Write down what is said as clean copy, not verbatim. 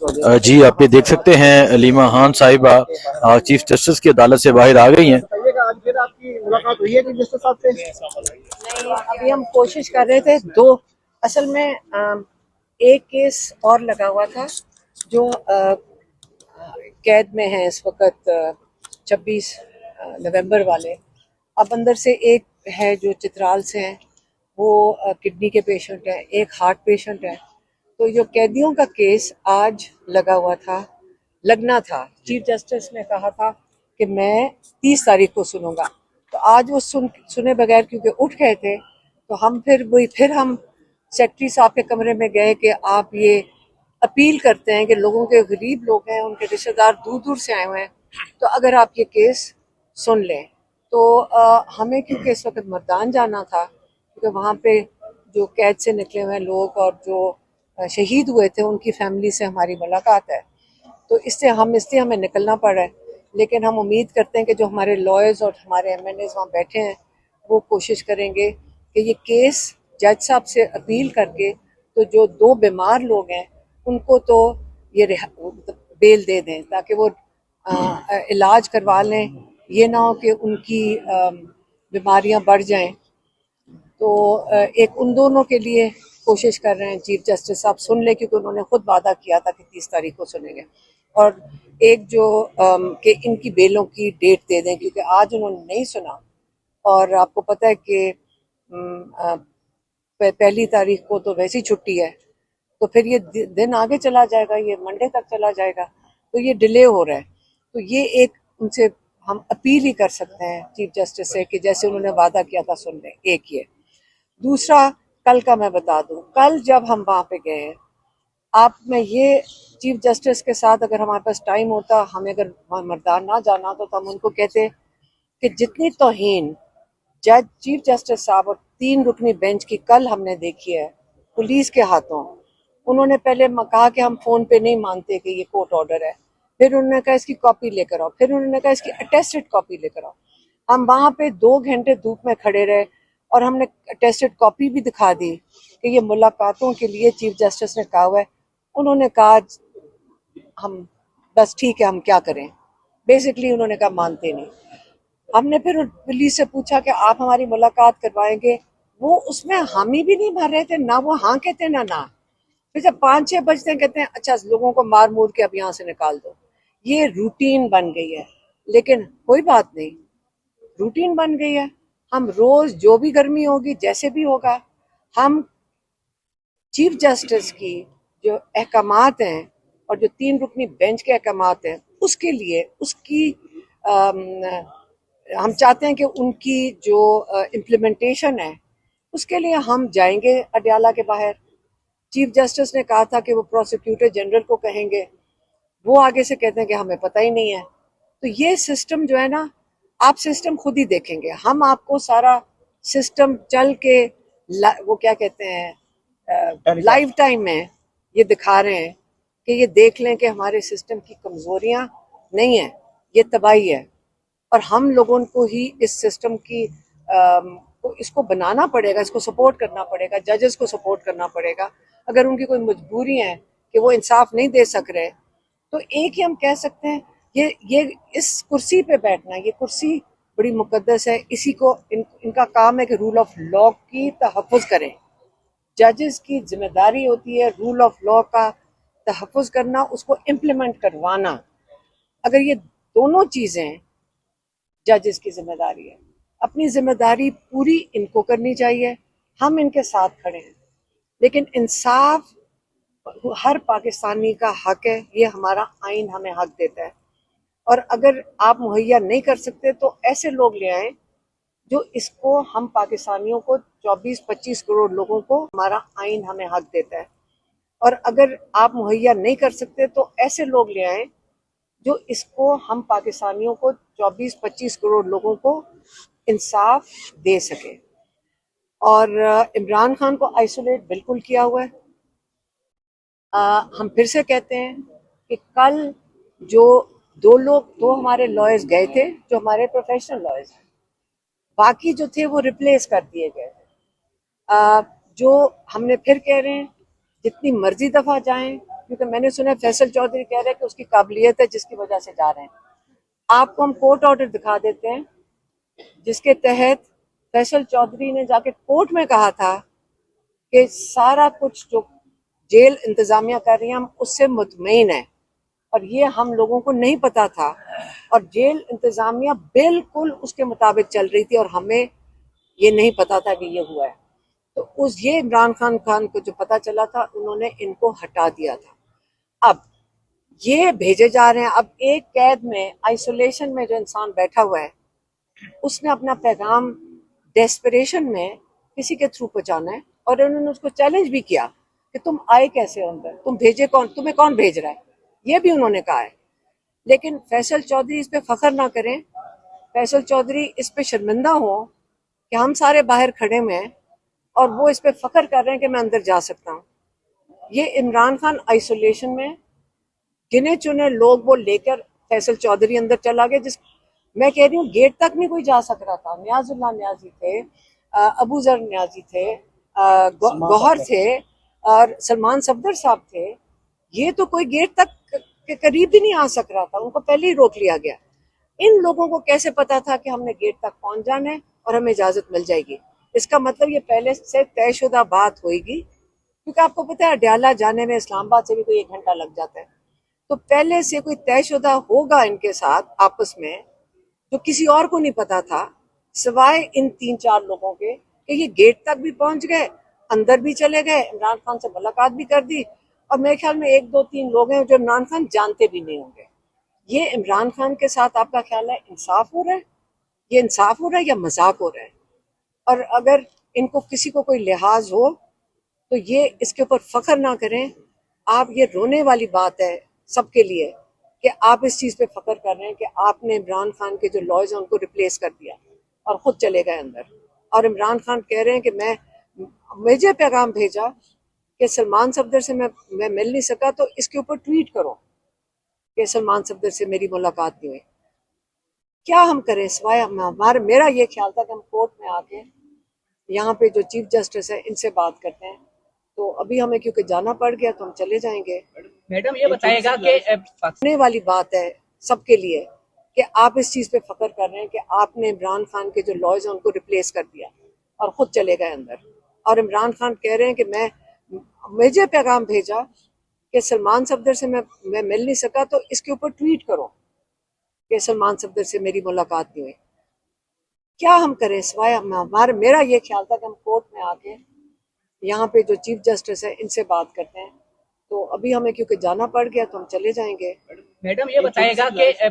जी, आप ये देख सकते हैं अलीमा खान साहिबा चीफ जस्टिस की अदालत से बाहर आ गई हैं। बताइएगा, आज फिर आपकी मुलाकात हुई है चीफ जस्टिस साहब से? नहीं, अभी हम कोशिश कर रहे थे दो। असल में एक केस और लगा हुआ था जो कैद में है इस वक्त 26 नवंबर वाले। अब अंदर से एक है जो चित्राल से है, वो किडनी के पेशेंट है, एक हार्ट पेशेंट है। तो जो कैदियों का केस आज लगा हुआ था, लगना था, चीफ जस्टिस ने कहा था कि मैं 30 तारीख को सुनूंगा। तो आज वो सुने बगैर क्योंकि उठ गए थे, तो हम फिर हम सेक्रेटरी साहब के कमरे में गए कि आप ये अपील करते हैं कि लोगों के गरीब लोग हैं, उनके रिश्तेदार दूर दूर से आए हुए हैं, तो अगर आप ये केस सुन लें तो हमें क्योंकि इस वक्त मर्दान जाना था, क्योंकि वहाँ पे जो कैद से निकले हुए लोग और जो शहीद हुए थे उनकी फैमिली से हमारी मुलाकात है, तो इसलिए हमें निकलना पड़ा है। लेकिन हम उम्मीद करते हैं कि जो हमारे लॉयर्स और हमारे एमएनएस वहाँ बैठे हैं वो कोशिश करेंगे कि ये केस जज साहब से अपील करके तो जो दो बीमार लोग हैं उनको तो ये बेल दे दें ताकि वो इलाज करवा लें, ये ना हो कि उनकी बीमारियां बढ़ जाएं। तो एक उन दोनों के लिए कोशिश कर रहे हैं चीफ जस्टिस साहब सुन ले, क्योंकि उन्होंने खुद वादा किया था कि 30 तारीख को सुनेंगे। और एक जो कि इनकी बेलों की डेट दे दें, क्योंकि आज उन्होंने नहीं सुना। और आपको पता है कि पहली तारीख को तो वैसी छुट्टी है, तो फिर ये दिन आगे चला जाएगा, ये मंडे तक चला जाएगा, तो ये डिले हो रहा है। तो ये एक उनसे हम अपील ही कर सकते हैं चीफ जस्टिस से कि जैसे उन्होंने वादा किया था सुन लें। एक ये, दूसरा, कल का मैं बता दूं, कल जब हम वहां पे गए, आप में ये चीफ जस्टिस के साथ अगर हमारे पास टाइम होता, हमें अगर मर्दान ना जाना होता तो हम उनको कहते कि जितनी तौहीन जज चीफ जस्टिस साहब और 3 रुकनी बेंच की कल हमने देखी है पुलिस के हाथों। उन्होंने पहले कहा कि हम फोन पे नहीं मानते कि ये कोर्ट ऑर्डर है, फिर उन्होंने कहा इसकी कॉपी लेकर आओ, फिर उन्होंने कहा इसकी अटेस्टेड कॉपी लेकर आओ। हम वहां पे 2 घंटे धूप में खड़े रहे और हमने अटेस्टेड कॉपी भी दिखा दी कि ये मुलाकातों के लिए चीफ जस्टिस ने कहा हुआ है। उन्होंने कहा हम बस ठीक है, हम क्या करें। बेसिकली उन्होंने कहा मानते नहीं। हमने फिर पुलिस से पूछा कि आप हमारी मुलाकात करवाएंगे, वो उसमें हामी भी नहीं भर रहे थे, ना वो हाँ कहते ना ना। फिर जब 5-6 बजते हैं कहते हैं अच्छा लोगों को मार मूर के अब यहाँ से निकाल दो। ये रूटीन बन गई है। लेकिन कोई बात नहीं, रूटीन बन गई है। हम रोज जो भी गर्मी होगी जैसे भी होगा, हम चीफ जस्टिस की जो अहकामात हैं और जो 3 रुकनी बेंच के अहकामात हैं उसके लिए उसकी हम चाहते हैं कि उनकी जो इम्प्लीमेंटेशन है उसके लिए हम जाएंगे अडयाला के बाहर। चीफ जस्टिस ने कहा था कि वो प्रोसिक्यूटर जनरल को कहेंगे, वो आगे से कहते हैं कि हमें पता ही नहीं है। तो ये सिस्टम जो है ना, आप सिस्टम खुद ही देखेंगे, हम आपको सारा सिस्टम चल के वो क्या कहते हैं लाइव टाइम में ये दिखा रहे हैं कि ये देख लें कि हमारे सिस्टम की कमजोरियां नहीं है, ये तबाही है। और हम लोगों को ही इस सिस्टम की इसको बनाना पड़ेगा, इसको सपोर्ट करना पड़ेगा, जजेस को सपोर्ट करना पड़ेगा। अगर उनकी कोई मजबूरी है कि वो इंसाफ नहीं दे सक रहे, तो एक ही हम कह सकते हैं ये इस कुर्सी पे बैठना, ये कुर्सी बड़ी मुकद्दस है। इसी को इनका काम है कि रूल ऑफ लॉ की तहफ़्फ़ुज़ करें। जजेस की जिम्मेदारी होती है रूल ऑफ लॉ का तहफ़्फ़ुज़ करना, उसको इम्प्लीमेंट करवाना। अगर ये दोनों चीज़ें जजेस की जिम्मेदारी है, अपनी जिम्मेदारी पूरी इनको करनी चाहिए, हम इनके साथ खड़े हैं। लेकिन इंसाफ हर पाकिस्तानी का हक है, ये हमारा आइन हमें हक देता है। और अगर आप मुहैया नहीं कर सकते तो ऐसे लोग ले आए जो इसको, हम पाकिस्तानियों को 24-25 करोड़ लोगों को हमारा आइन हमें हक देता है। और अगर आप मुहैया नहीं कर सकते तो ऐसे लोग ले आए जो इसको, हम पाकिस्तानियों को 24-25 करोड़ लोगों को इंसाफ दे सके। और इमरान खान को आइसोलेट बिल्कुल किया हुआ है। हम फिर से कहते हैं कि कल जो दो हमारे लॉयर्स गए थे, जो हमारे प्रोफेशनल लॉयर्स हैं, बाकी जो थे वो रिप्लेस कर दिए गए। जो हमने फिर कह रहे हैं जितनी मर्जी दफा जाएं, क्योंकि मैंने सुना फैसल चौधरी कह रहे हैं कि उसकी काबिलियत है जिसकी वजह से जा रहे हैं। आपको हम कोर्ट ऑर्डर दिखा देते हैं जिसके तहत फैसल चौधरी ने जाके कोर्ट में कहा था कि सारा कुछ जो जेल इंतजामिया कर रही है हम उससे मुतमईन है, और ये हम लोगों को नहीं पता था, और जेल इंतजामिया बिल्कुल उसके मुताबिक चल रही थी और हमें ये नहीं पता था कि ये हुआ है। तो उस ये इमरान खान को जो पता चला था उन्होंने इनको हटा दिया था। अब ये भेजे जा रहे हैं। अब एक कैद में आइसोलेशन में जो इंसान बैठा हुआ है उसने अपना पैगाम डेस्परेशन में किसी के थ्रू पहुंचाना है, और उन्होंने उसको चैलेंज भी किया कि तुम आए कैसे अंदर, तुम भेजे कौन, तुम्हें कौन भेज रहा है, ये भी उन्होंने कहा है। लेकिन फैसल चौधरी इस पे फख्र ना करें, फैसल चौधरी इस पे शर्मिंदा हो कि हम सारे बाहर खड़े हुए हैं और वो इस पे फख्र कर रहे हैं कि मैं अंदर जा सकता हूँ। ये इमरान खान आइसोलेशन में गिने चुने लोग वो लेकर फैसल चौधरी अंदर चला गया, जिस मैं कह रही हूँ गेट तक नहीं कोई जा सक रहा था। न्याजुल्लाह न्याजी थे, अबू जर न्याजी थे, गौहर थे, और सलमान सफदर साहब थे। ये तो कोई गेट तक के करीब भी नहीं आ सक रहा था, उनको पहले ही रोक लिया गया। इन लोगों को कैसे पता था कि हमने गेट तक पहुंच जाना है और हमें इजाजत मिल जाएगी? इसका मतलब ये पहले से तयशुदा बात होगी, क्योंकि आपको पता है अडयाला जाने में इस्लामाबाद से भी कोई 1 घंटा लग जाता है। तो पहले से कोई तयशुदा होगा इनके साथ आपस में, जो किसी और को नहीं पता था सिवाय इन 3-4 लोगों के, कि ये गेट तक भी पहुंच गए, अंदर भी चले गए, इमरान खान से मुलाकात भी कर दी, और मेरे ख्याल में 1-2-3 लोग हैं जो इमरान खान जानते भी नहीं होंगे। ये इमरान खान के साथ आपका ख्याल है इंसाफ हो रहा है? ये इंसाफ हो रहा है या मजाक हो रहा है? और अगर इनको किसी को कोई लिहाज हो तो ये इसके ऊपर फख्र ना करें। आप, ये रोने वाली बात है सबके लिए कि आप इस चीज पे फख्र कर रहे हैं कि आपने इमरान खान के जो लॉज हैं उनको रिप्लेस कर दिया और खुद चले गए अंदर। और इमरान खान कह रहे हैं कि मुझे पैगाम भेजा कि सलमान सफदर से मैं मिल नहीं सका, तो इसके ऊपर ट्वीट करो कि सलमान सफदर से मेरी मुलाकात नहीं हुई। क्या हम करें सिवाय हमारे, मेरा ये ख्याल था कि हम कोर्ट में आके यहाँ पे जो चीफ जस्टिस है इनसे बात करते हैं। तो अभी हमें क्योंकि जाना पड़ गया तो हम चले जाएंगे। मैडम ये बताएगा कि होने वाली बात है सबके लिए कि आप इस चीज पे फख्र कर रहे हैं कि आपने इमरान खान के जो लॉज हैं उनको रिप्लेस कर दिया और खुद चले गए अंदर। और इमरान खान कह रहे हैं कि मुझे पैगाम भेजा कि सलमान सफदर से मैं मिल नहीं सका, तो इसके ऊपर ट्वीट करो कि सलमान सफदर से मेरी मुलाकात नहीं हुई। क्या हम करें सिवाय हमारे, मेरा ये ख्याल था कि हम कोर्ट में आके यहाँ पे जो चीफ जस्टिस है इनसे बात करते हैं। तो अभी हमें क्योंकि जाना पड़ गया तो हम चले जाएंगे। मैडम ये बताएगा कि